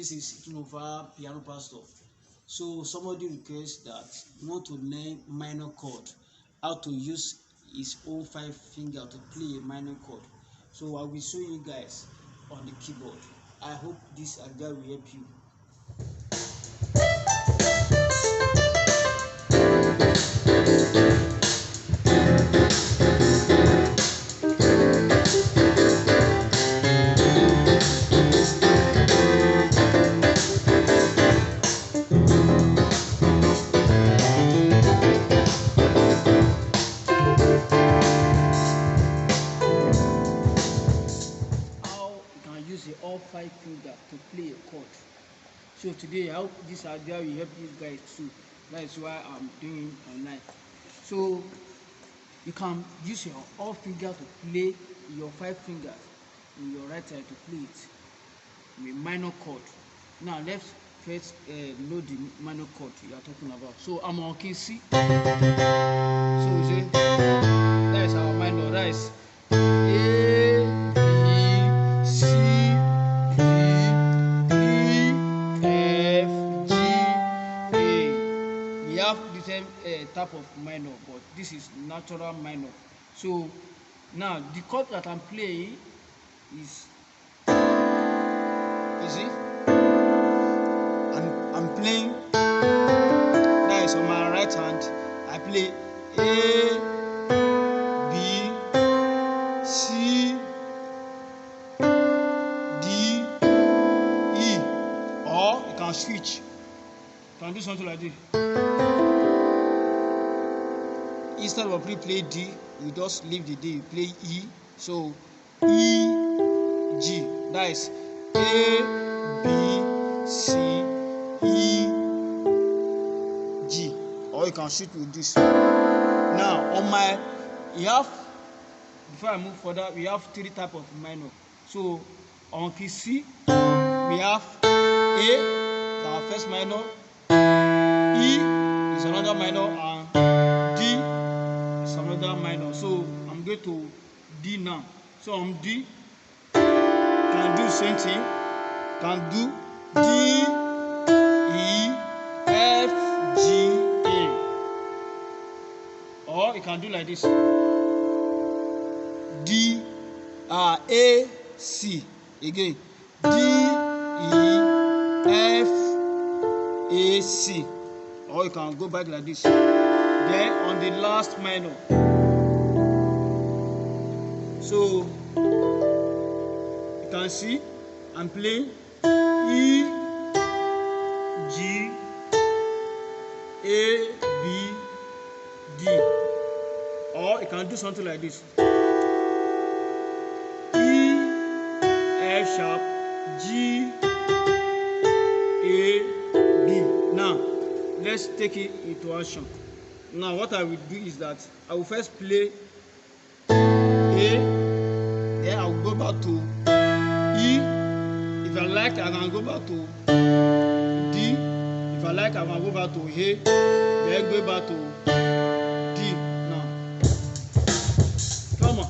this is Tunova piano pastor. So somebody requests that want to learn minor chord, how to use his own 5 finger to play a minor chord. So I will show you guys on the keyboard. I hope this idea will help you. All 5 fingers to play a chord. So today I hope this idea will help you guys too. That's why I'm doing online. So you can use your all finger to play your 5 fingers in your right hand to play it with minor chord. Now let's first know the minor chord you are talking about. So I'm on key C. So you see, that is our minor. That is A, B, C. Different type of minor, but this is natural minor. So now the chord that I'm playing is, you see, I'm playing, that is on my right hand. I play A, B, C, D, E, or you can switch. You can do something like this. Instead of play D, you just leave the D, you play E. So E, G. That is A, B, C, E, G. Or you can shoot with this. Now on my, you have, before I move further, we have 3 types of minor. So on key C, we have A, our first minor, E is another minor, and D is another minor. So I'm going to D now. So on D, can do the same thing. Can do D, E, F, G, A. Or you can do like this. D, A, C. Again. D, E, F, A, C. Or you can go back like this. Then on the last minor. So you can see I'm playing E, G, A, B, D. Or you can do something like this. E, F sharp, G, A, B. Now let's take it into action. Now what I will do is that I will first play A, then I will go back to E. If I like, I can go back to D. If I like, I can go back to A, then go back to D. Now, come on.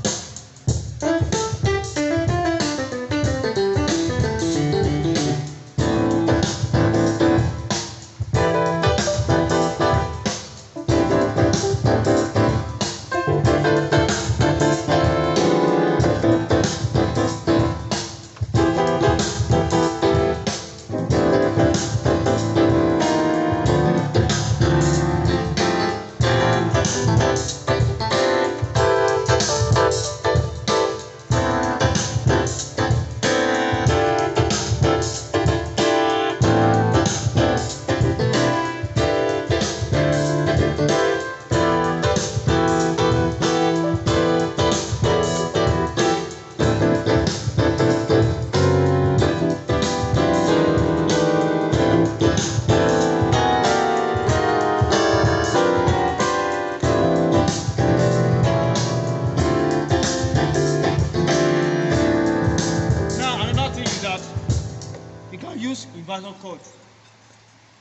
Use inversion chord.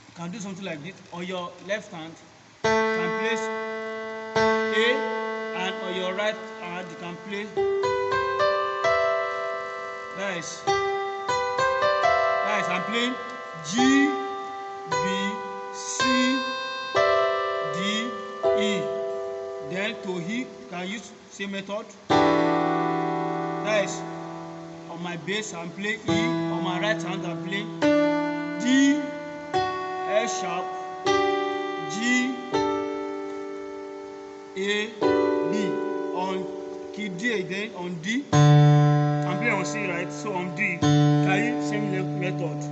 You can do something like this. On your left hand, you can place A, and on your right hand, you can play. Nice. I'm playing G, B, C, D, E. Then to E, you can use same method. That is, on my bass I'm playing E, on my right hand I'm playing D, F sharp, G, A, B. On key D again, on D, I'm playing on C, right? So on D, can use same method.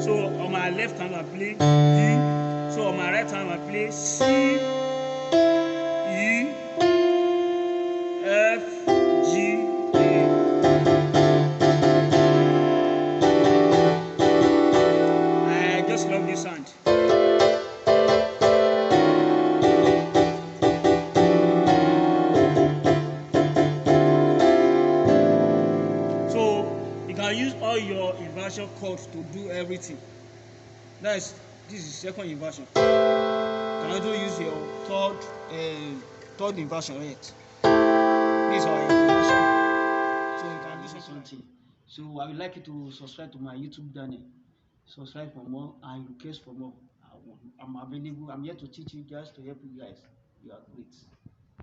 So on my left hand I play D, so on my right hand I play C, E, F, G, A. I just love this sound. So you can use all your inversion chords to do everything. This is second inversion. You can also use your third inversion yet. This is our inversion. So you can do something. So I would like you to subscribe to my YouTube channel. Subscribe for more and request for more. I'm available. I'm here to teach you guys, to help you guys. You are great.